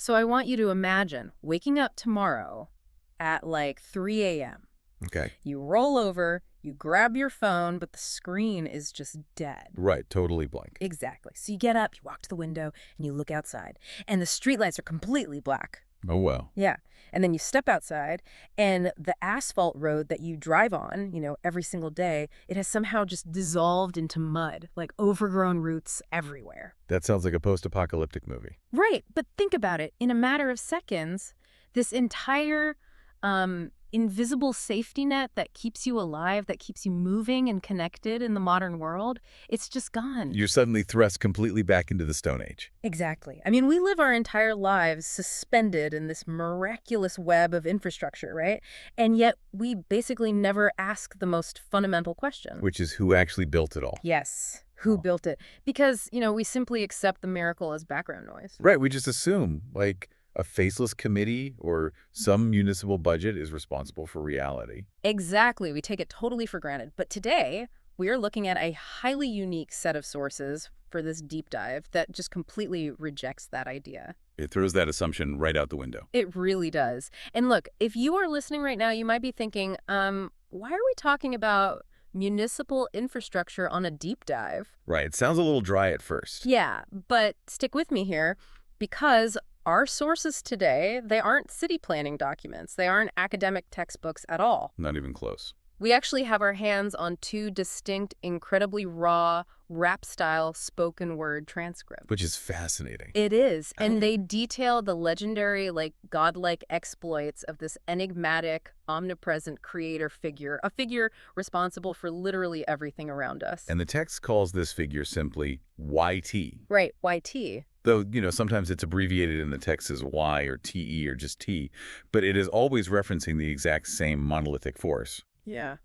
So I want you to imagine waking up tomorrow at like 3 a.m. Okay. You roll over, you grab your phone, but the screen is just dead. Right, totally blank. Exactly. So you get up, you walk to the window, and you look outside. And the streetlights are completely black. Oh, well. Yeah. And then you step outside, and the asphalt road that you drive on, every single day, it has somehow just dissolved into mud, like overgrown roots everywhere. That sounds like a post-apocalyptic movie. Right. But think about it. In a matter of seconds, this entire invisible safety net that keeps you alive, that keeps you moving and connected in the modern world, it's just gone. You're suddenly thrust completely back into the Stone Age. Exactly. I mean, we live our entire lives suspended in this miraculous web of infrastructure, right? And yet we basically never ask the most fundamental question. Which is who actually built it all. Yes. Who built it? Because, we simply accept the miracle as background noise. Right, we just assume, like, a faceless committee or some municipal budget is responsible for reality. Exactly. We take it totally for granted. But today, we are looking at a highly unique set of sources for this deep dive that just completely rejects that idea. It throws that assumption right out the window. It really does. And look, if you are listening right now, you might be thinking, why are we talking about municipal infrastructure on a deep dive? Right, it sounds a little dry at first. Yeah, but stick with me here, because our sources today, they aren't city planning documents. They aren't academic textbooks at all. Not even close. We actually have our hands on two distinct, incredibly raw, rap-style spoken word transcripts. Which is fascinating. It is. And they detail the legendary, godlike exploits of this enigmatic, omnipresent creator figure, a figure responsible for literally everything around us. And the text calls this figure simply YT. Right, YT. Though, sometimes it's abbreviated in the text as Y or TE or just T, but it is always referencing the exact same monolithic force. Yeah.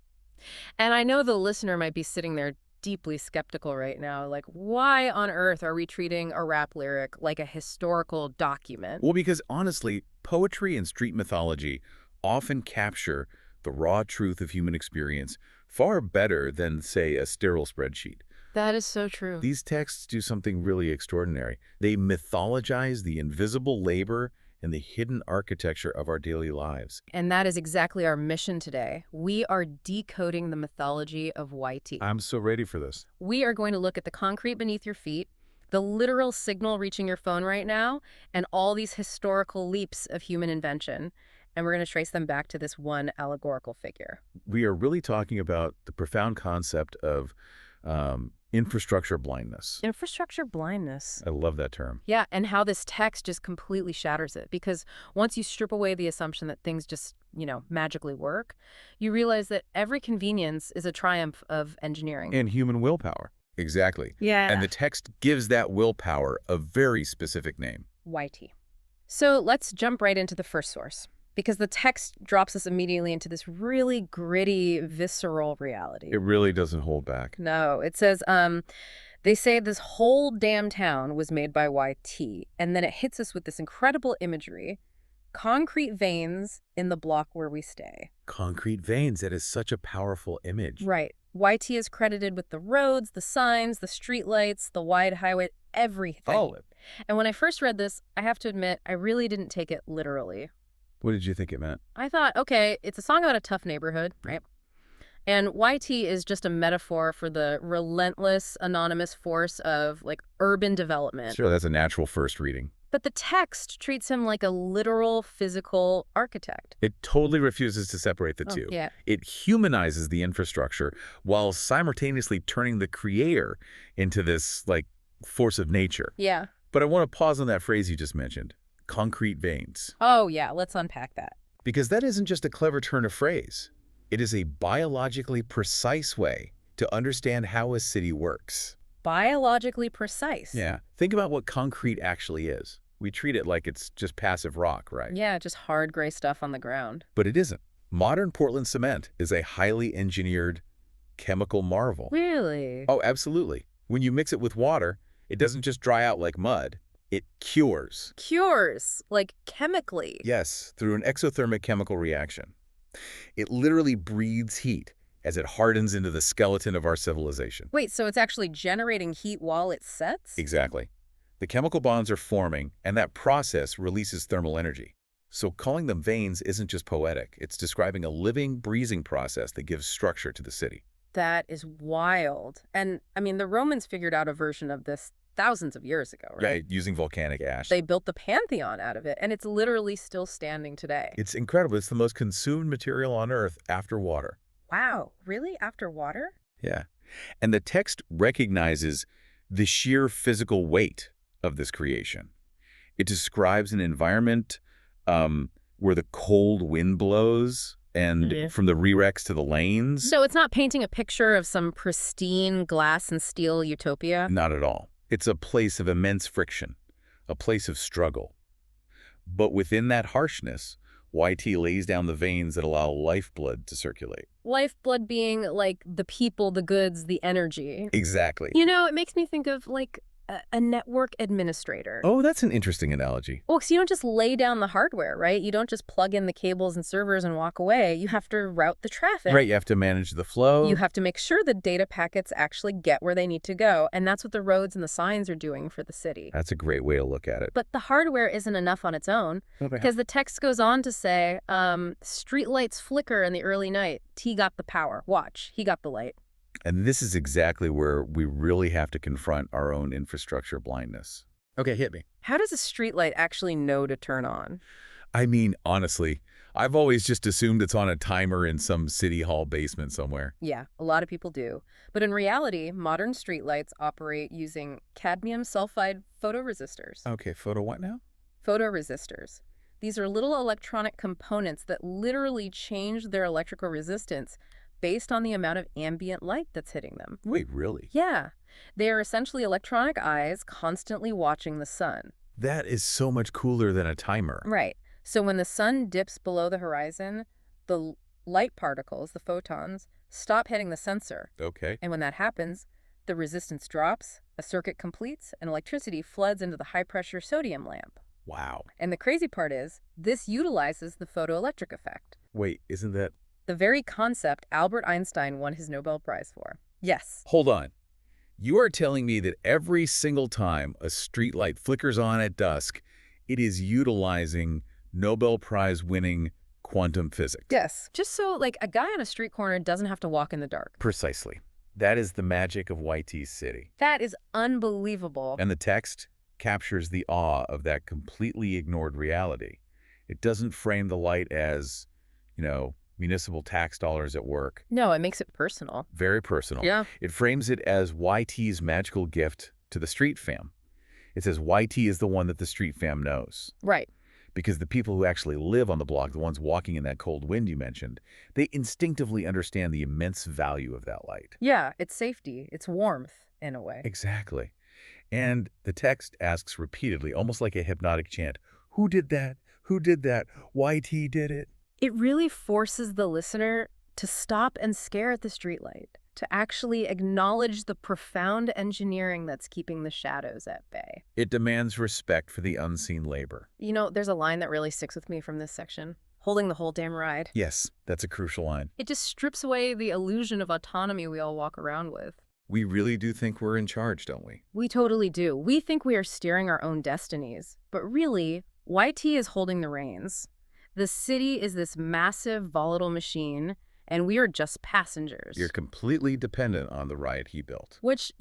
And I know the listener might be sitting there deeply skeptical right now, like, why on earth are we treating a rap lyric like a historical document? Well, because honestly, poetry and street mythology often capture the raw truth of human experience far better than, say, a sterile spreadsheet. That is so true. These texts do something really extraordinary. They mythologize the invisible labor and the hidden architecture of our daily lives. And that is exactly our mission today. We are decoding the mythology of YT. I'm so ready for this. We are going to look at the concrete beneath your feet, the literal signal reaching your phone right now, and all these historical leaps of human invention. And we're going to trace them back to this one allegorical figure. We are really talking about the profound concept of infrastructure blindness. Infrastructure blindness. I love that term. Yeah, and how this text just completely shatters it. Because once you strip away the assumption that things just, magically work, you realize that every convenience is a triumph of engineering. And human willpower. Exactly. Yeah. And the text gives that willpower a very specific name. YT. So let's jump right into the first source, because the text drops us immediately into this really gritty, visceral reality. It really doesn't hold back. No, it says, they say this whole damn town was made by YT, and then it hits us with this incredible imagery, concrete veins in the block where we stay. Concrete veins, that is such a powerful image. Right. YT is credited with the roads, the signs, the streetlights, the wide highway, everything. All of it. And when I first read this, I have to admit, I really didn't take it literally. What did you think it meant? I thought, okay, it's a song about a tough neighborhood, right? And YT is just a metaphor for the relentless, anonymous force of, urban development. Sure, that's a natural first reading. But the text treats him like a literal, physical architect. It totally refuses to separate the two. Yeah. It humanizes the infrastructure while simultaneously turning the creator into this, force of nature. Yeah. But I want to pause on that phrase you just mentioned. Concrete veins. Oh, yeah, let's unpack that. Because that isn't just a clever turn of phrase. It is a biologically precise way to understand how a city works. Biologically precise. Yeah. Think about what concrete actually is. We treat it like it's just passive rock, right? Yeah, just hard gray stuff on the ground. But it isn't. Modern Portland cement is a highly engineered chemical marvel. Really? Oh, absolutely. When you mix it with water, it doesn't just dry out like mud. It cures. Cures, chemically. Yes, through an exothermic chemical reaction. It literally breathes heat as it hardens into the skeleton of our civilization. Wait, so it's actually generating heat while it sets? Exactly. The chemical bonds are forming, and that process releases thermal energy. So calling them veins isn't just poetic. It's describing a living, breathing process that gives structure to the city. That is wild. And, I mean, the Romans figured out a version of this thousands of years ago, right? Right, using volcanic ash. They built the Pantheon out of it, and it's literally still standing today. It's incredible. It's the most consumed material on Earth after water. Wow, really? After water? Yeah. And the text recognizes the sheer physical weight of this creation. It describes an environment where the cold wind blows and from the rerex to the lanes. So it's not painting a picture of some pristine glass and steel utopia? Not at all. It's a place of immense friction, a place of struggle. But within that harshness, YT lays down the veins that allow lifeblood to circulate. Lifeblood being like the people, the goods, the energy. Exactly. You know, it makes me think of like a network administrator. Oh, that's an interesting analogy. Well, because you don't just lay down the hardware, right? You don't just plug in the cables and servers and walk away. You have to route the traffic. Right, you have to manage the flow. You have to make sure the data packets actually get where they need to go. And that's what the roads and the signs are doing for the city. That's a great way to look at it. But the hardware isn't enough on its own, because the text goes on to say, streetlights flicker in the early night. T got the power. Watch, he got the light. And this is exactly where we really have to confront our own infrastructure blindness. Okay, hit me. How does a streetlight actually know to turn on? I mean, honestly, I've always just assumed it's on a timer in some city hall basement somewhere. Yeah, a lot of people do. But in reality, modern streetlights operate using cadmium sulfide photoresistors. Okay, photo what now? Photoresistors. These are little electronic components that literally change their electrical resistance based on the amount of ambient light that's hitting them. Wait, really? Yeah. They are essentially electronic eyes constantly watching the sun. That is so much cooler than a timer. Right. So when the sun dips below the horizon, the light particles, the photons, stop hitting the sensor. Okay. And when that happens, the resistance drops, a circuit completes, and electricity floods into the high-pressure sodium lamp. Wow. And the crazy part is, this utilizes the photoelectric effect. Wait, isn't that... The very concept Albert Einstein won his Nobel Prize for. Yes. Hold on. You are telling me that every single time a streetlight flickers on at dusk, it is utilizing Nobel Prize-winning quantum physics? Yes. Just so, like, a guy on a street corner doesn't have to walk in the dark. Precisely. That is the magic of YT's city. That is unbelievable. And the text captures the awe of that completely ignored reality. It doesn't frame the light as, municipal tax dollars at work. No, it makes it personal. Very personal. Yeah. It frames it as YT's magical gift to the street fam. It says YT is the one that the street fam knows. Right. Because the people who actually live on the block, the ones walking in that cold wind you mentioned, they instinctively understand the immense value of that light. Yeah, it's safety. It's warmth, in a way. Exactly. And the text asks repeatedly, almost like a hypnotic chant, who did that? Who did that? YT did it. It really forces the listener to stop and stare at the streetlight, to actually acknowledge the profound engineering that's keeping the shadows at bay. It demands respect for the unseen labor. You know, there's a line that really sticks with me from this section. Holding the whole damn ride. Yes, that's a crucial line. It just strips away the illusion of autonomy we all walk around with. We really do think we're in charge, don't we? We totally do. We think we are steering our own destinies. But really, YT is holding the reins. The city is this massive, volatile machine, and we are just passengers. You're completely dependent on the ride he built. Which,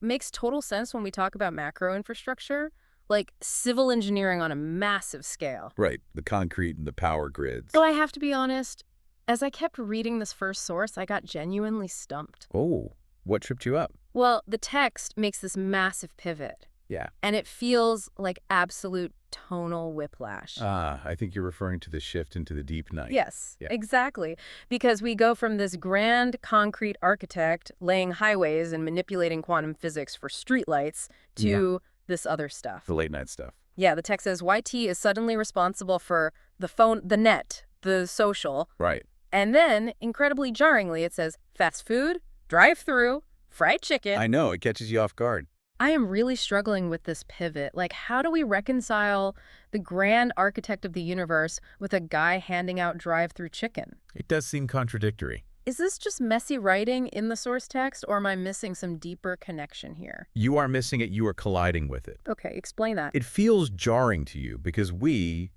makes total sense when we talk about macro infrastructure, like civil engineering on a massive scale. Right, the concrete and the power grids. So I have to be honest, as I kept reading this first source, I got genuinely stumped. Oh, what tripped you up? Well, the text makes this massive pivot. Yeah. And it feels like absolute tonal whiplash. I think you're referring to the shift into the deep night. Yes, yeah. Exactly. Because we go from this grand concrete architect laying highways and manipulating quantum physics for streetlights to this other stuff. The late night stuff. Yeah, the text says YT is suddenly responsible for the phone, the net, the social. Right. And then, incredibly jarringly, it says fast food, drive-through, fried chicken. I know, it catches you off guard. I am really struggling with this pivot. Like, how do we reconcile the grand architect of the universe with a guy handing out drive-through chicken? It does seem contradictory. Is this just messy writing in the source text, or am I missing some deeper connection here? You are missing it. You are colliding with it. Okay, explain that. It feels jarring to you because we,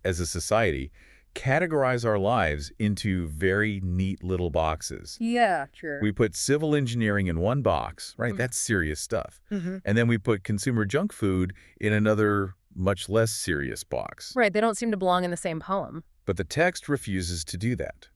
as a society, categorize our lives into very neat little boxes. Yeah, sure. We put civil engineering in one box, right? That's serious stuff. And then we put consumer junk food in another, much less serious box. Right, they don't seem to belong in the same poem. But the text refuses to do that.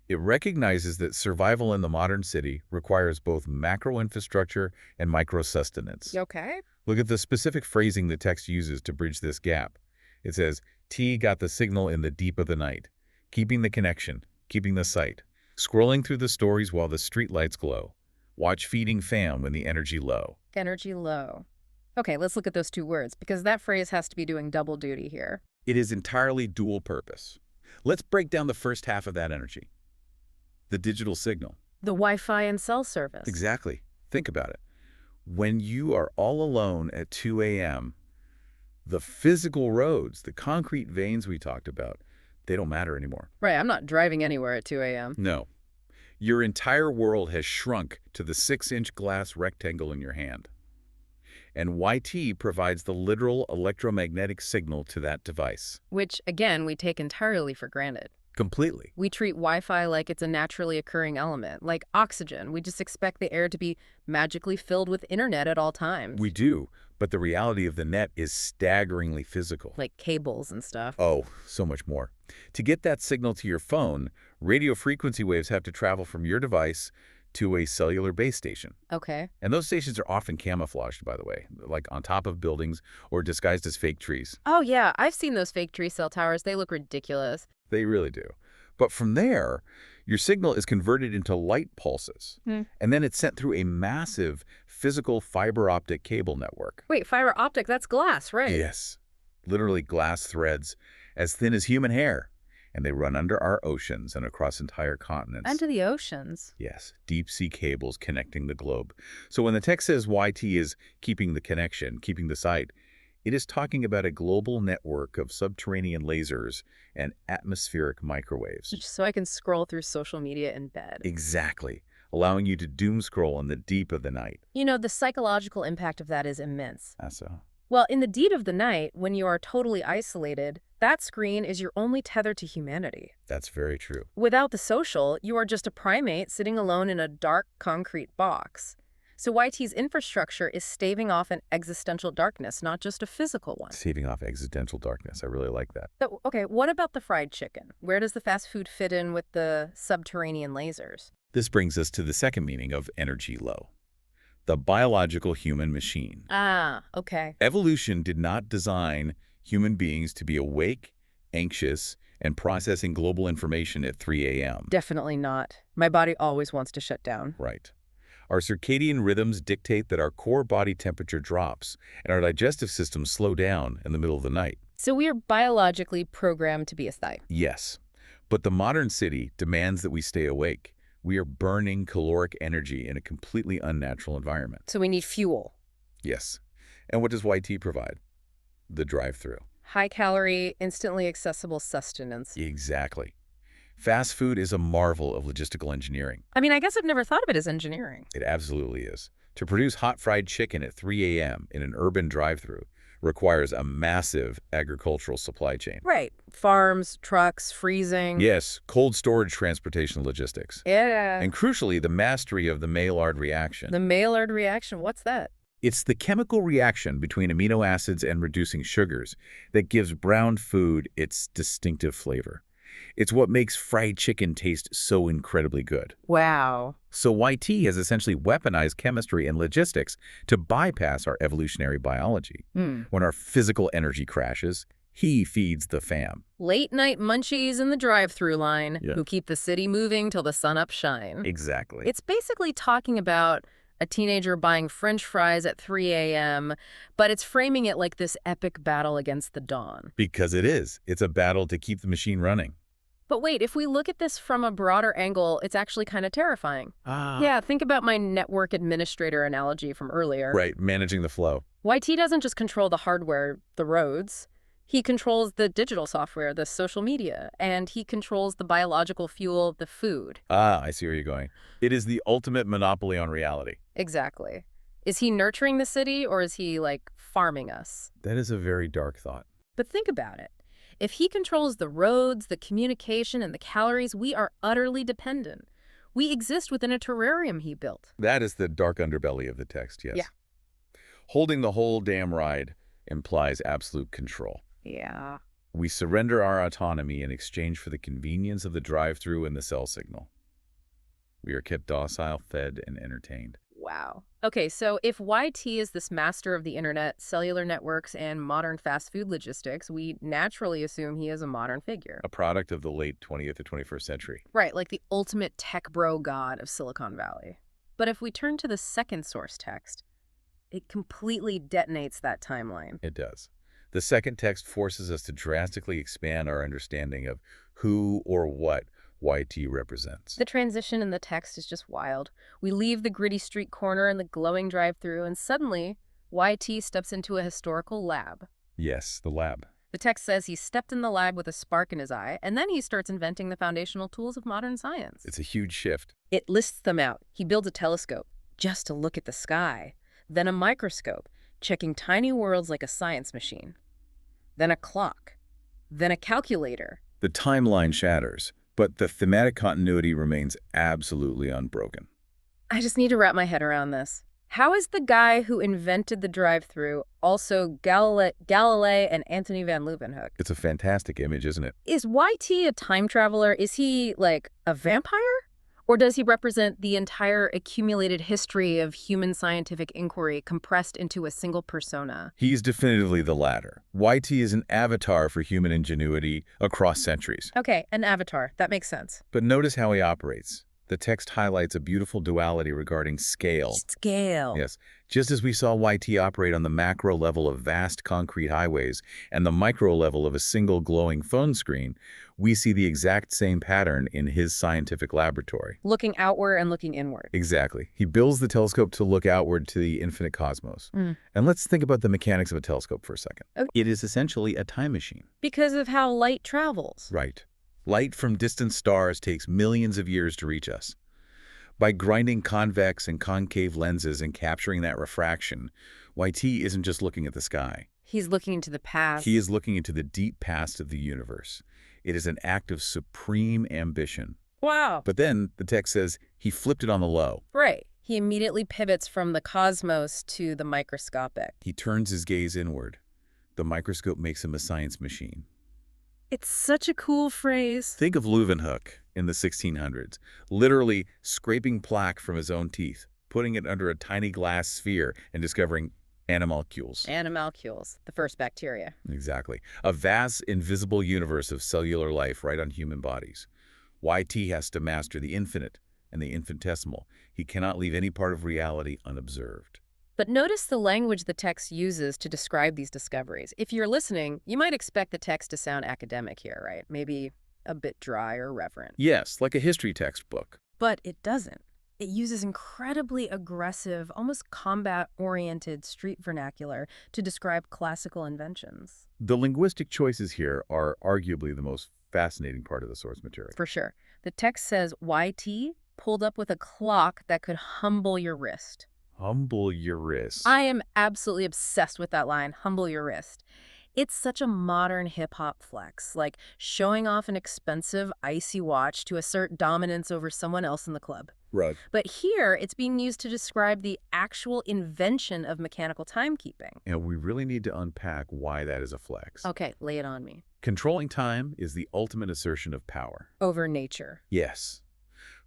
It recognizes that survival in the modern city requires both macro infrastructure and micro sustenance. Okay. Look at the specific phrasing the text uses to bridge this gap. It says, T got the signal in the deep of the night, keeping the connection, keeping the sight, scrolling through the stories while the streetlights glow. Watch feeding fam when the energy low. Energy low. Okay, let's look at those two words, because that phrase has to be doing double duty here. It is entirely dual purpose. Let's break down the first half of that energy. The digital signal. The Wi-Fi and cell service. Exactly. Think about it. When you are all alone at 2 a.m., the physical roads, the concrete veins we talked about, they don't matter anymore. Right, I'm not driving anywhere at 2 a.m. No. Your entire world has shrunk to the 6-inch glass rectangle in your hand. And YT provides the literal electromagnetic signal to that device. Which, again, we take entirely for granted. Completely. We treat Wi-Fi like it's a naturally occurring element, like oxygen. We just expect the air to be magically filled with internet at all times. We do, but the reality of the net is staggeringly physical. Like cables and stuff. Oh, so much more. To get that signal to your phone, radio frequency waves have to travel from your device to a cellular base station. Okay. And those stations are often camouflaged, by the way, like on top of buildings or disguised as fake trees. Oh, yeah, I've seen those fake tree cell towers. They look ridiculous. They really do. But from there, your signal is converted into light pulses, and then it's sent through a massive physical fiber optic cable network. Wait, fiber optic, that's glass, right? Yes, literally glass threads as thin as human hair, and they run under our oceans and across entire continents. Under the oceans. Yes, deep-sea cables connecting the globe. So when the text says YT is keeping the connection, keeping the sight, it is talking about a global network of subterranean lasers and atmospheric microwaves. So I can scroll through social media in bed. Exactly, allowing you to doom scroll in the deep of the night. You know, the psychological impact of that is immense. So, Well, in the deed of the night, when you are totally isolated, that screen is your only tether to humanity. that's very true. Without the social, you are just a primate sitting alone in a dark concrete box. So YT's infrastructure is staving off an existential darkness, not just a physical one. Saving off existential darkness. I really like that. So, okay, what about the fried chicken? Where does the fast food fit in with the subterranean lasers? This brings us to the second meaning of energy low. The biological human machine. Ah, okay. Evolution did not design human beings to be awake, anxious, and processing global information at 3 a.m. Definitely not. My body always wants to shut down. Right. Our circadian rhythms dictate that our core body temperature drops and our digestive systems slow down in the middle of the night. So we are biologically programmed to be asleep. Yes, but the modern city demands that we stay awake. We are burning caloric energy in a completely unnatural environment. So we need fuel. Yes. And what does YT provide? The drive-through. High-calorie, instantly accessible sustenance. Exactly. Fast food is a marvel of logistical engineering. I mean, I guess I've never thought of it as engineering. It absolutely is. To produce hot fried chicken at 3 a.m. in an urban drive-thru requires a massive agricultural supply chain. Right. Farms, trucks, freezing. Yes, cold storage, transportation, logistics. Yeah. And crucially, the mastery of the Maillard reaction. The Maillard reaction, what's that? It's the chemical reaction between amino acids and reducing sugars that gives brown food its distinctive flavor. It's what makes fried chicken taste so incredibly good. Wow. So YT has essentially weaponized chemistry and logistics to bypass our evolutionary biology. When our physical energy crashes, he feeds the fam. Late-night munchies in the drive-through line Yeah. who keep the city moving till the sun up shine. Exactly. It's basically talking about a teenager buying French fries at 3 a.m., but it's framing it like this epic battle against the dawn. Because it is. It's a battle to keep the machine running. But wait, if we look at this from a broader angle, it's actually kind of terrifying. Yeah, think about my network administrator analogy from earlier. Right, managing the flow. YT doesn't just control the hardware, the roads. He controls the digital software, the social media, and he controls the biological fuel, the food. Ah, I see where you're going. It is the ultimate monopoly on reality. Exactly. Is he nurturing the city or is he, like, farming us? That is a very dark thought. But think about it. If he controls the roads, the communication, and the calories, we are utterly dependent. We exist within a terrarium he built. That is the dark underbelly of the text, yes. Yeah. Holding the whole damn ride implies absolute control. Yeah. We surrender our autonomy in exchange for the convenience of the drive-through and the cell signal. We are kept docile, fed, and entertained. Wow. Okay, so if YT is this master of the internet, cellular networks, and modern fast food logistics, we naturally assume he is a modern figure. A product of the late 20th or 21st century. Right, like the ultimate tech bro god of Silicon Valley. But if we turn to the second source text, it completely detonates that timeline. It does. The second text forces us to drastically expand our understanding of who or what YT represents. The transition in the text is just wild. We leave the gritty street corner and the glowing drive-thru, and suddenly, YT steps into a historical lab. Yes, the lab. The text says he stepped in the lab with a spark in his eye, and then he starts inventing the foundational tools of modern science. It's a huge shift. It lists them out. He builds a telescope just to look at the sky, then a microscope, checking tiny worlds like a science machine, then a clock, then a calculator. The timeline shatters, but the thematic continuity remains absolutely unbroken. I just need to wrap my head around this. How is the guy who invented the drive-thru also Galilei and Anthony van Leeuwenhoek? It's a fantastic image, isn't it? Is YT a time traveler? Is he, like, a vampire? Or does he represent the entire accumulated history of human scientific inquiry compressed into a single persona? He's definitively the latter. YT is an avatar for human ingenuity across centuries. Okay, an avatar. That makes sense. But notice how he operates. The text highlights a beautiful duality regarding scale. Scale. Yes. Just as we saw YT operate on the macro level of vast concrete highways and the micro level of a single glowing phone screen, we see the exact same pattern in his scientific laboratory. Looking outward and looking inward. Exactly. He builds the telescope to look outward to the infinite cosmos. And let's think about the mechanics of a telescope for a second. Okay. It is essentially a time machine. Because of how light travels. Right. Light from distant stars takes millions of years to reach us. By grinding convex and concave lenses and capturing that refraction, YT isn't just looking at the sky. He's looking into the past. He is looking into the deep past of the universe. It is an act of supreme ambition. Wow. But then the text says he flipped it on the low. Right. He immediately pivots from the cosmos to the microscopic. He turns his gaze inward. The microscope makes him a science machine. It's such a cool phrase. Think of Leeuwenhoek in the 1600s, literally scraping plaque from his own teeth, putting it under a tiny glass sphere and discovering animalcules. Animalcules, the first bacteria. Exactly. A vast, invisible universe of cellular life right on human bodies. YT has to master the infinite and the infinitesimal. He cannot leave any part of reality unobserved. But notice the language the text uses to describe these discoveries. If you're listening, you might expect the text to sound academic here, right? Maybe a bit dry or reverent. Yes, like a history textbook. But it doesn't. It uses incredibly aggressive, almost combat-oriented street vernacular to describe classical inventions. The linguistic choices here are arguably the most fascinating part of the source material. For sure. The text says YT pulled up with a clock that could humble your wrist. Humble your wrist. I am absolutely obsessed with that line, humble your wrist. It's such a modern hip-hop flex, like showing off an expensive, icy watch to assert dominance over someone else in the club. Right. But here, it's being used to describe the actual invention of mechanical timekeeping. And we really need to unpack why that is a flex. Okay, lay it on me. Controlling time is the ultimate assertion of power. Over nature. Yes.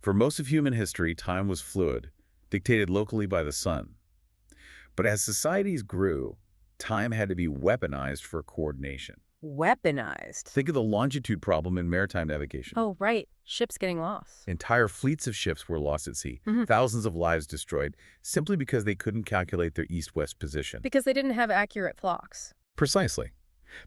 For most of human history, time was fluid, dictated locally by the sun. But as societies grew, time had to be weaponized for coordination. Weaponized? Think of the longitude problem in maritime navigation. Oh, right. Ships getting lost. Entire fleets of ships were lost at sea, thousands of lives destroyed, simply because they couldn't calculate their east-west position. Because they didn't have accurate clocks. Precisely.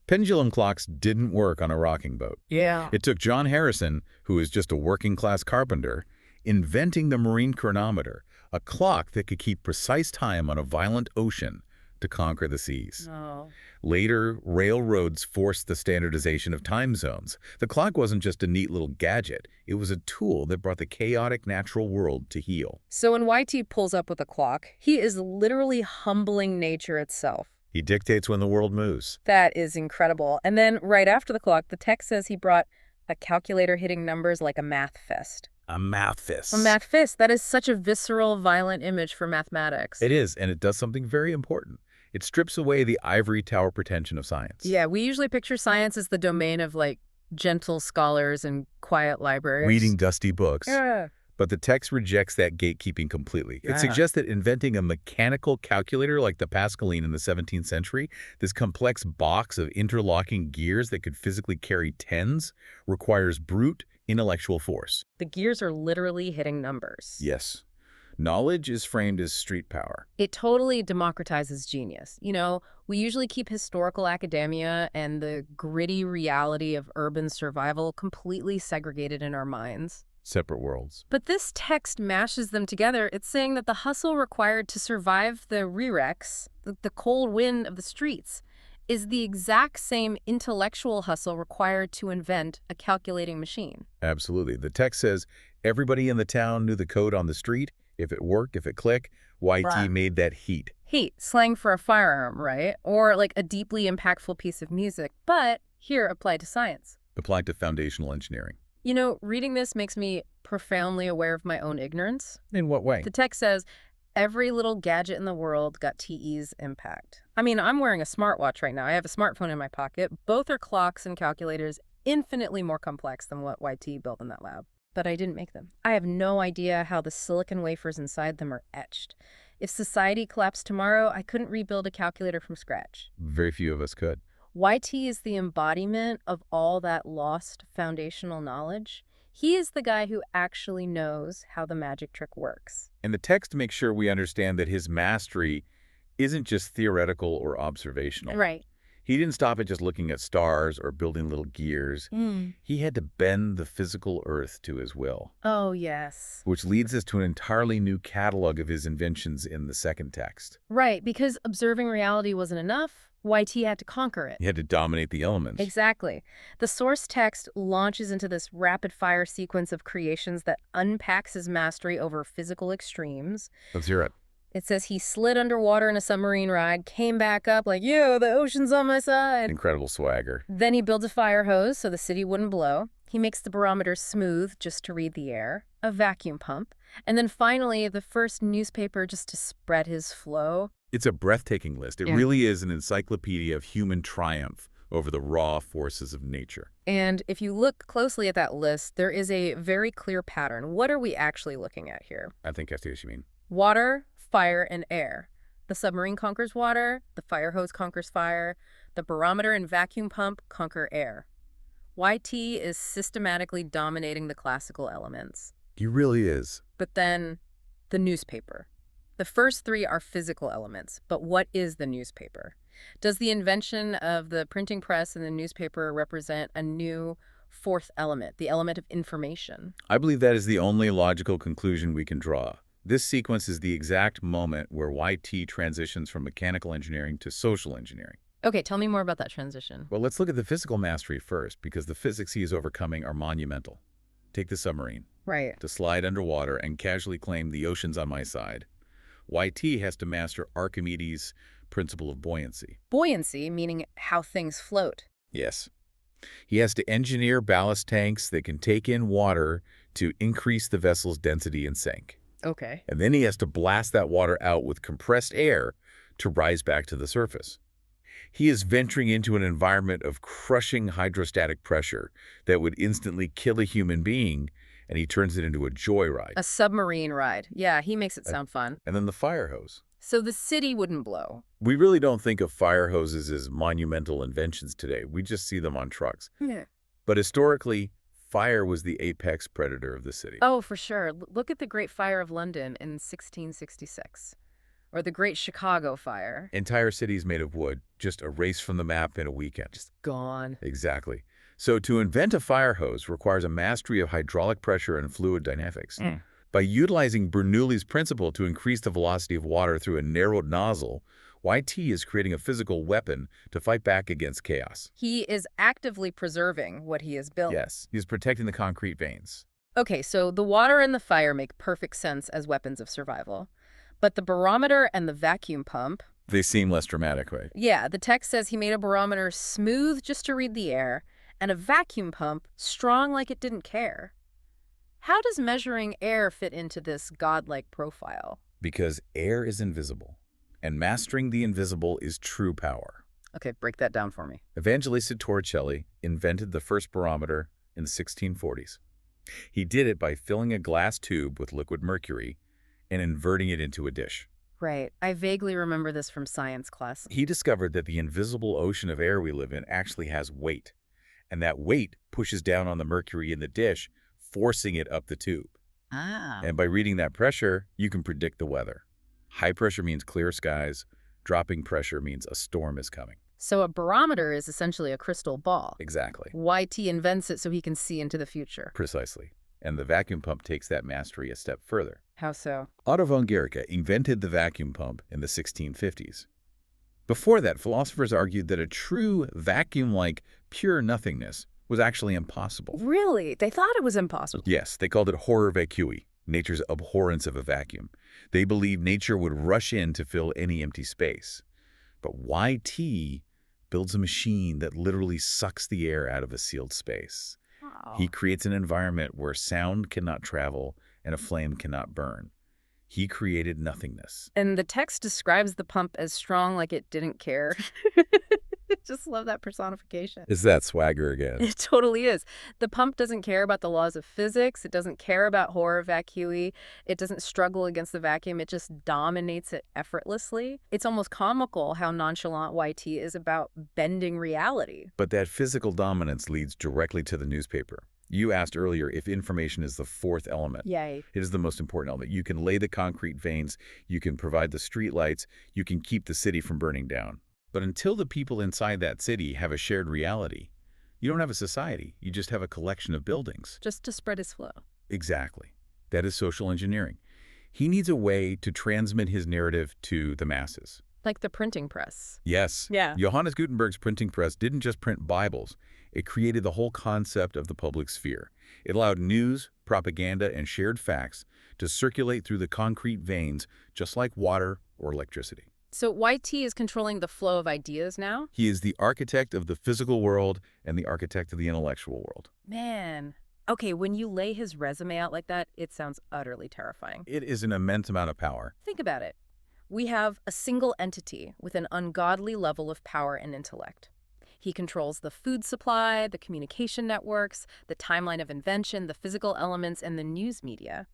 Pendulum clocks didn't work on a rocking boat. Yeah. It took John Harrison, who was just a working-class carpenter, inventing the marine chronometer, a clock that could keep precise time on a violent ocean, to conquer the seas. Oh. Later, railroads forced the standardization of time zones. The clock wasn't just a neat little gadget. It was a tool that brought the chaotic natural world to heel. So when YT pulls up with a clock, he is literally humbling nature itself. He dictates when the world moves. That is incredible. And then right after the clock, the text says he brought a calculator hitting numbers like a math fist. A math fist. A math fist. That is such a visceral, violent image for mathematics. It is, and it does something very important. It strips away the ivory tower pretension of science. Yeah, we usually picture science as the domain of, like, gentle scholars and quiet libraries. Reading dusty books. Yeah. But the text rejects that gatekeeping completely. Yeah. It suggests that inventing a mechanical calculator like the Pascaline in the 17th century, this complex box of interlocking gears that could physically carry tens, requires brute intellectual force. The gears are literally hitting numbers. Yes. Knowledge is framed as street power. It totally democratizes genius. You know, we usually keep historical academia and the gritty reality of urban survival completely segregated in our minds. Separate worlds. But this text mashes them together. It's saying that the hustle required to survive the rerex, the cold wind of the streets, is the exact same intellectual hustle required to invent a calculating machine. Absolutely. The text says everybody in the town knew the code on the street. If it worked, if it clicked, YT Right. made that heat. Heat, slang for a firearm, right? Or like a deeply impactful piece of music, but here applied to science. Applied to foundational engineering. You know, reading this makes me profoundly aware of my own ignorance. In what way? The text says, every little gadget in the world got TE's impact. I mean, I'm wearing a smartwatch right now. I have a smartphone in my pocket. Both are clocks and calculators, infinitely more complex than what YT built in that lab. But I didn't make them. I have no idea how the silicon wafers inside them are etched. If society collapsed tomorrow, I couldn't rebuild a calculator from scratch. Very few of us could. YT is the embodiment of all that lost foundational knowledge. He is the guy who actually knows how the magic trick works. And the text makes sure we understand that his mastery isn't just theoretical or observational. Right. He didn't stop at just looking at stars or building little gears. He had to bend the physical earth to his will. Oh, yes. Which leads us to an entirely new catalog of his inventions in the second text. Right, because observing reality wasn't enough. YT had to conquer it. He had to dominate the elements. Exactly. The source text launches into this rapid-fire sequence of creations that unpacks his mastery over physical extremes. Let's hear it. It says he slid underwater in a submarine ride, came back up like, yo, the ocean's on my side. Incredible swagger. Then he builds a fire hose so the city wouldn't blow. He makes the barometer smooth just to read the air, a vacuum pump, and then finally the first newspaper just to spread his flow. It's a breathtaking list. It really is an encyclopedia of human triumph over the raw forces of nature. And if you look closely at that list, there is a very clear pattern. What are we actually looking at here? I think I see what you mean. Water, fire, and air. The submarine conquers water, the fire hose conquers fire, the barometer and vacuum pump conquer air. YT is systematically dominating the classical elements. He really is. But then, the newspaper. The first three are physical elements, but what is the newspaper? Does the invention of the printing press and the newspaper represent a new fourth element, the element of information? I believe that is the only logical conclusion we can draw. This sequence is the exact moment where YT transitions from mechanical engineering to social engineering. Okay, tell me more about that transition. Well, let's look at the physical mastery first, because the physics he is overcoming are monumental. Take the submarine. Right. To slide underwater and casually claim the ocean's on my side. YT has to master Archimedes' principle of buoyancy. Buoyancy, meaning how things float. Yes. He has to engineer ballast tanks that can take in water to increase the vessel's density and sink. Okay. And then he has to blast that water out with compressed air to rise back to the surface. He is venturing into an environment of crushing hydrostatic pressure that would instantly kill a human being, and he turns it into a joyride. A submarine ride. Yeah, he makes it sound fun. And then the fire hose. So the city wouldn't blow. We really don't think of fire hoses as monumental inventions today. We just see them on trucks. Yeah. But historically, fire was the apex predator of the city. Oh, for sure. Look at the Great Fire of London in 1666. Or the Great Chicago Fire. Entire cities made of wood, just erased from the map in a weekend. Just gone. Exactly. So to invent a fire hose requires a mastery of hydraulic pressure and fluid dynamics. By utilizing Bernoulli's principle to increase the velocity of water through a narrowed nozzle, YT is creating a physical weapon to fight back against chaos. He is actively preserving what he has built. Yes, he's protecting the concrete veins. Okay, so the water and the fire make perfect sense as weapons of survival. But the barometer and the vacuum pump, They seem less dramatic, right? yeah, the text says he made a barometer smooth just to read the air, and a vacuum pump strong like it didn't care. How does measuring air fit into this godlike profile? Because air is invisible, and mastering the invisible is true power. Okay, break that down for me. Evangelista Torricelli invented the first barometer in the 1640s. He did it by filling a glass tube with liquid mercury and inverting it into a dish. Right. I vaguely remember this from science class. He discovered that the invisible ocean of air we live in actually has weight, and that weight pushes down on the mercury in the dish, forcing it up the tube. Ah. And by reading that pressure, you can predict the weather. High pressure means clear skies. Dropping pressure means a storm is coming. So a barometer is essentially a crystal ball. Exactly. YT invents it so he can see into the future. Precisely. And the vacuum pump takes that mastery a step further. How so? Otto von Guericke invented the vacuum pump in the 1650s. Before that, philosophers argued that a true vacuum-like pure nothingness was actually impossible. Really? They thought it was impossible. Yes, they called it horror vacui, nature's abhorrence of a vacuum. They believed nature would rush in to fill any empty space. But YT builds a machine that literally sucks the air out of a sealed space. Oh. He creates an environment where sound cannot travel and a flame cannot burn. He created nothingness. And the text describes the pump as strong like it didn't care. Just love that personification. Is that swagger again? It totally is. The pump doesn't care about the laws of physics. It doesn't care about horror vacui. It doesn't struggle against the vacuum. It just dominates it effortlessly. It's almost comical how nonchalant YT is about bending reality. But that physical dominance leads directly to the newspaper. You asked earlier if information is the fourth element. Yay. It is the most important element. You can lay the concrete veins, you can provide the street lights, you can keep the city from burning down. But until the people inside that city have a shared reality, you don't have a society. You just have a collection of buildings. Just to spread his flow. Exactly. That is social engineering. He needs a way to transmit his narrative to the masses. Like the printing press. Yes. Yeah. Johannes Gutenberg's printing press didn't just print Bibles. It created the whole concept of the public sphere. It allowed news, propaganda, and shared facts to circulate through the concrete veins just like water or electricity. So YT is controlling the flow of ideas now? He is the architect of the physical world and the architect of the intellectual world. Man. Okay, when you lay his resume out like that, it sounds utterly terrifying. It is an immense amount of power. Think about it. We have a single entity with an ungodly level of power and intellect. He controls the food supply, the communication networks, the timeline of invention, the physical elements, and the news media.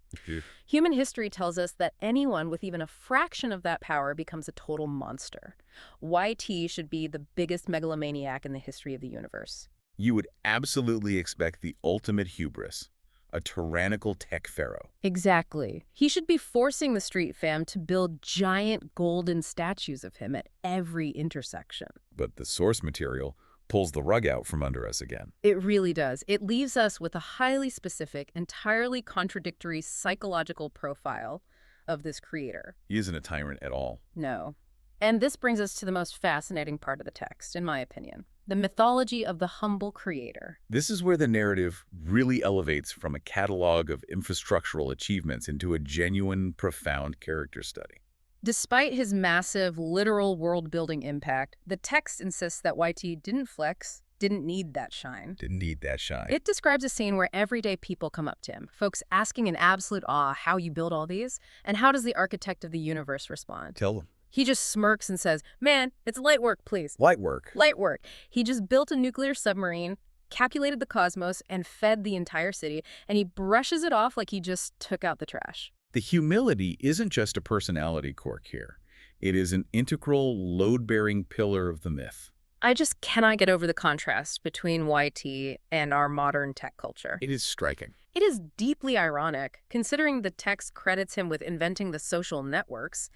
Human history tells us that anyone with even a fraction of that power becomes a total monster. YT should be the biggest megalomaniac in the history of the universe. You would absolutely expect the ultimate hubris, a tyrannical tech pharaoh. Exactly. He should be forcing the street fam to build giant golden statues of him at every intersection. But the source material pulls the rug out from under us again. It really does. It leaves us with a highly specific, entirely contradictory psychological profile of this creator. He isn't a tyrant at all. No. And this brings us to the most fascinating part of the text, in my opinion. The mythology of the humble creator. This is where the narrative really elevates from a catalog of infrastructural achievements into a genuine, profound character study. Despite his massive, literal world-building impact, the text insists that YT didn't flex, didn't need that shine. Didn't need that shine. It describes a scene where everyday people come up to him, folks asking in absolute awe how you build all these, and how does the architect of the universe respond? Tell them. He just smirks and says, "Man, it's light work, please." Light work. Light work. He just built a nuclear submarine, calculated the cosmos, and fed the entire city, and he brushes it off like he just took out the trash. The humility isn't just a personality quirk here. It is an integral, load-bearing pillar of the myth. I just cannot get over the contrast between YT and our modern tech culture. It is striking. It is deeply ironic, considering the text credits him with inventing the social networks.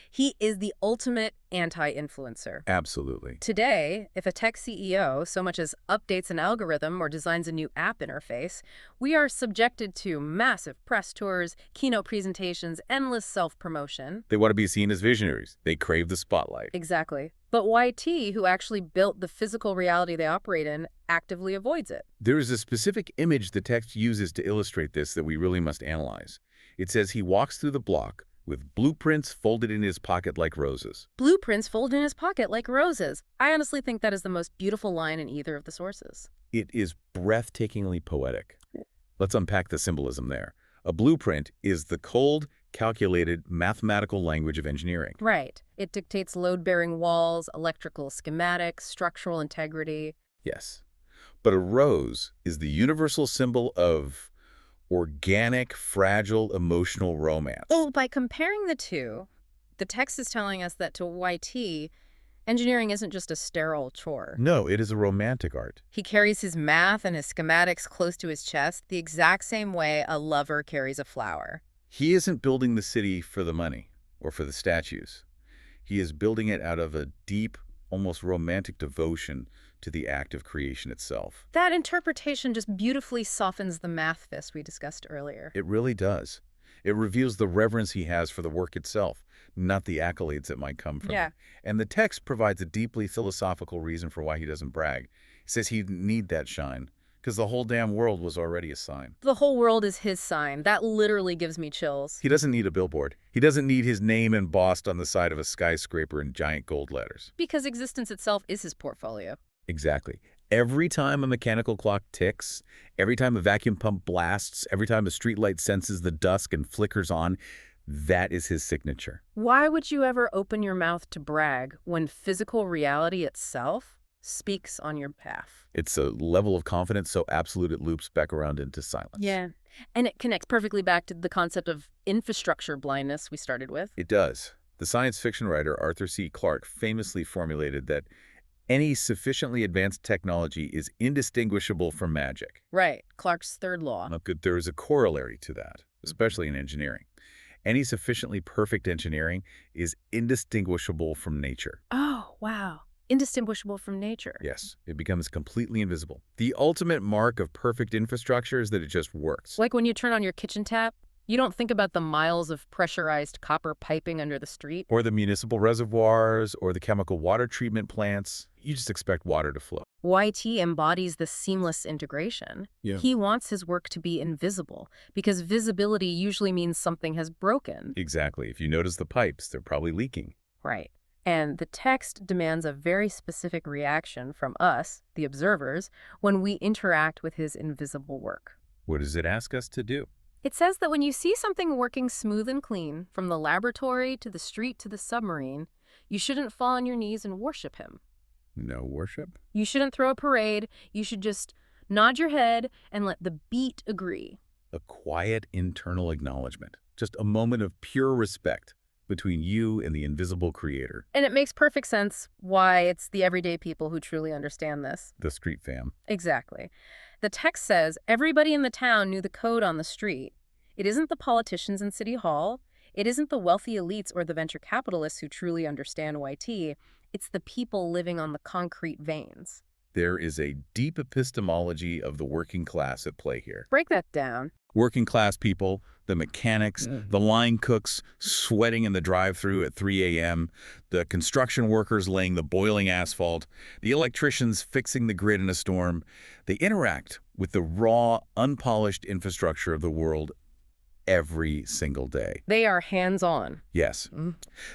He is the ultimate anti-influencer. Absolutely. Today, if a tech CEO so much as updates an algorithm or designs a new app interface, we are subjected to massive press tours, keynote presentations, endless self-promotion. They want to be seen as visionaries. They crave the spotlight. Exactly. But YT, who actually built the physical reality they operate in, actively avoids it. There is a specific image the text uses to illustrate this that we really must analyze. It says he walks through the block with blueprints folded in his pocket like roses. Blueprints fold in his pocket like roses. I honestly think that is the most beautiful line in either of the sources. It is breathtakingly poetic. Let's unpack the symbolism there. A blueprint is the cold, calculated, mathematical language of engineering. Right. It dictates load-bearing walls, electrical schematics, structural integrity. Yes. But a rose is the universal symbol of organic, fragile, emotional romance. Oh, by comparing the two, the text is telling us that to YT, engineering isn't just a sterile chore. No, it is a romantic art. He carries his math and his schematics close to his chest the exact same way a lover carries a flower. He isn't building the city for the money or for the statues. He is building it out of a deep, almost romantic devotion to the act of creation itself. That interpretation just beautifully softens the math fist we discussed earlier. It really does. It reveals the reverence he has for the work itself, not the accolades that might come from it. And the text provides a deeply philosophical reason for why he doesn't brag. He says he didn't need that shine, because the whole damn world was already a sign. The whole world is his sign. That literally gives me chills. He doesn't need a billboard. He doesn't need his name embossed on the side of a skyscraper in giant gold letters. Because existence itself is his portfolio. Exactly. Every time a mechanical clock ticks, every time a vacuum pump blasts, every time a streetlight senses the dusk and flickers on, that is his signature. Why would you ever open your mouth to brag when physical reality itself speaks on your behalf? It's a level of confidence so absolute it loops back around into silence. Yeah. And it connects perfectly back to the concept of infrastructure blindness we started with. It does. The science fiction writer Arthur C. Clarke famously formulated that any sufficiently advanced technology is indistinguishable from magic. Right. Clarke's third law. There is a corollary to that, especially in engineering. Any sufficiently perfect engineering is indistinguishable from nature. Oh, wow. Indistinguishable from nature. Yes, it becomes completely invisible. The ultimate mark of perfect infrastructure is that it just works. Like when you turn on your kitchen tap, you don't think about the miles of pressurized copper piping under the street. Or the municipal reservoirs, or the chemical water treatment plants. You just expect water to flow. YT embodies the seamless integration. Yeah. He wants his work to be invisible, because visibility usually means something has broken. Exactly. If you notice the pipes, they're probably leaking. Right. And the text demands a very specific reaction from us, the observers, when we interact with his invisible work. What does it ask us to do? It says that when you see something working smooth and clean, from the laboratory to the street to the submarine, you shouldn't fall on your knees and worship him. No worship? You shouldn't throw a parade. You should just nod your head and let the beat agree. A quiet internal acknowledgement. Just a moment of pure respect between you and the invisible creator. And it makes perfect sense why it's the everyday people who truly understand this. The street fam. Exactly. The text says everybody in the town knew the code on the street. It isn't the politicians in City Hall. It isn't the wealthy elites or the venture capitalists who truly understand YT. It's the people living on the concrete veins. There is a deep epistemology of the working class at play here. Break that down. Working class people, the mechanics, the line cooks sweating in the drive-thru at 3 a.m., the construction workers laying the boiling asphalt, the electricians fixing the grid in a storm. They interact with the raw, unpolished infrastructure of the world every single day. They are hands-on. Yes.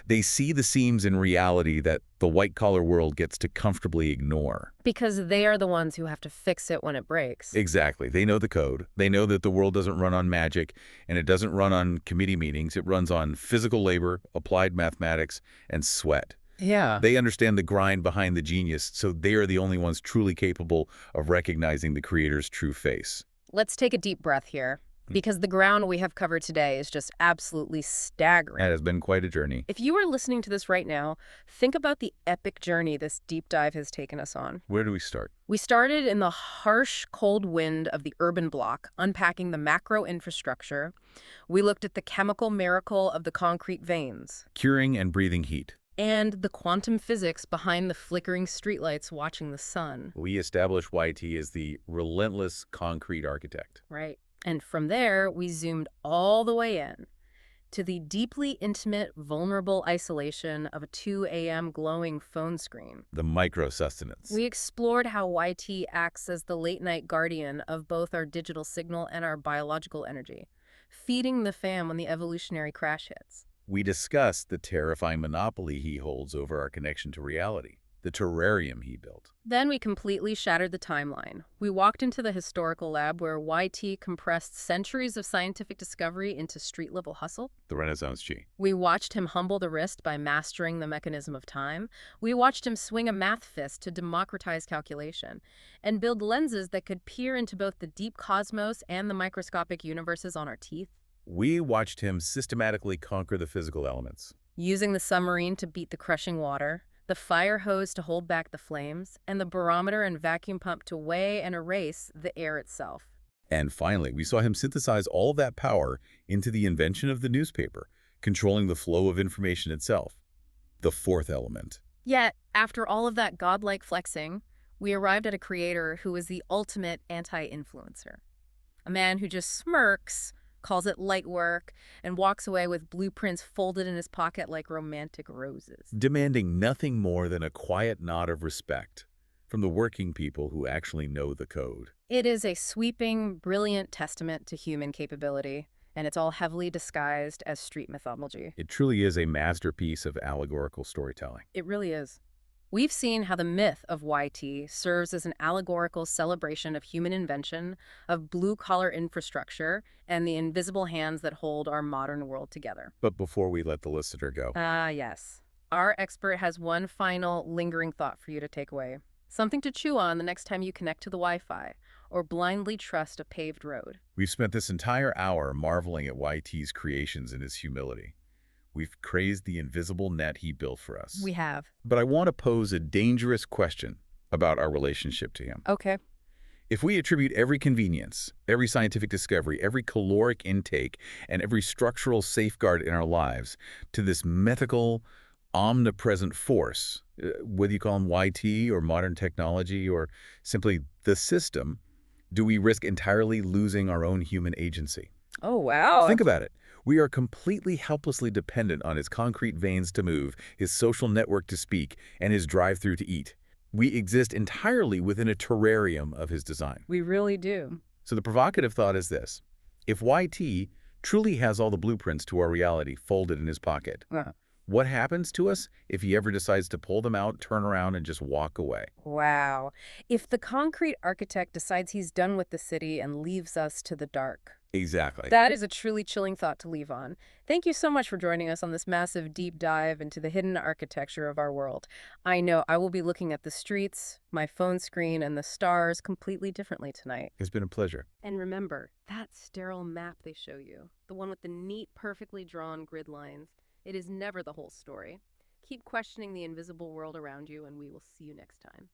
They see the seams in reality that the white-collar world gets to comfortably ignore. Because they are the ones who have to fix it when it breaks. Exactly. They know the code. They know that the world doesn't run on magic, and it doesn't run on committee meetings. It runs on physical labor, applied mathematics, and sweat. Yeah. They understand the grind behind the genius, so they are the only ones truly capable of recognizing the creator's true face. Let's take a deep breath here. because the ground we have covered today is just absolutely That staggering. has been quite a journey. If you are listening to this right now, think about the epic journey this deep dive has taken us on. Where do we start? We started in the harsh, cold wind of the urban block, unpacking the macro infrastructure. We looked at the chemical miracle of the concrete veins Curing and breathing heat. and the quantum physics behind the flickering streetlights watching the sun. We establish YT as the relentless concrete architect. Right. And from there, we zoomed all the way in to the deeply intimate, vulnerable isolation of a 2 a.m. glowing phone screen. The micro-sustenance. We explored how YT acts as the late-night guardian of both our digital signal and our biological energy, feeding the fam when the evolutionary crash hits. We discuss the terrifying monopoly he holds over our connection to reality, the terrarium he built. Then we completely shattered the timeline. We walked into the historical lab where YT compressed centuries of scientific discovery into street-level hustle. The Renaissance G. We watched him humble the wrist by mastering the mechanism of time. We watched him swing a math fist to democratize calculation and build lenses that could peer into both the deep cosmos and the microscopic universes on our teeth. We watched him systematically conquer the physical elements. Using the submarine to beat the crushing water, the fire hose to hold back the flames, and the barometer and vacuum pump to weigh and erase the air itself. And finally, we saw him synthesize all of that power into the invention of the newspaper, controlling the flow of information itself. The fourth element. Yet, after all of that godlike flexing, we arrived at a creator who is the ultimate anti-influencer. A man who just smirks, calls it light work, and walks away with blueprints folded in his pocket like romantic roses. Demanding nothing more than a quiet nod of respect from the working people who actually know the code. It is a sweeping, brilliant testament to human capability, and it's all heavily disguised as street mythology. It truly is a masterpiece of allegorical storytelling. It really is. We've seen how the myth of YT serves as an allegorical celebration of human invention, of blue-collar infrastructure, and the invisible hands that hold our modern world together. But before we let the listener go, Yes. Our expert has one final lingering thought for you to take away. Something to chew on the next time you connect to the Wi-Fi or blindly trust a paved road. we've spent this entire hour marveling at YT's creations and his humility. We've praised the invisible net he built for us. We have. But I want to pose a dangerous question about our relationship to him. Okay. If we attribute every convenience, every scientific discovery, every caloric intake, and every structural safeguard in our lives to this mythical, omnipresent force, whether you call him YT or modern technology or simply the system, do we risk entirely losing our own human agency? Oh, wow. Think about it. We are completely helplessly dependent on his concrete veins to move, his social network to speak, and his drive-through to eat. We exist entirely within a terrarium of his design. We really do. So the provocative thought is this. If YT truly has all the blueprints to our reality folded in his pocket, what happens to us if he ever decides to pull them out, turn around, and just walk away? Wow. If the concrete architect decides he's done with the city and leaves us to the dark. Exactly. That is a truly chilling thought to leave on. Thank you so much for joining us on this massive deep dive into the hidden architecture of our world. I know I will be looking at the streets, my phone screen, and the stars completely differently tonight. It's been a pleasure. And remember, that sterile map they show you, the one with the neat, perfectly drawn grid lines, it is never the whole story. Keep questioning the invisible world around you, and we will see you next time.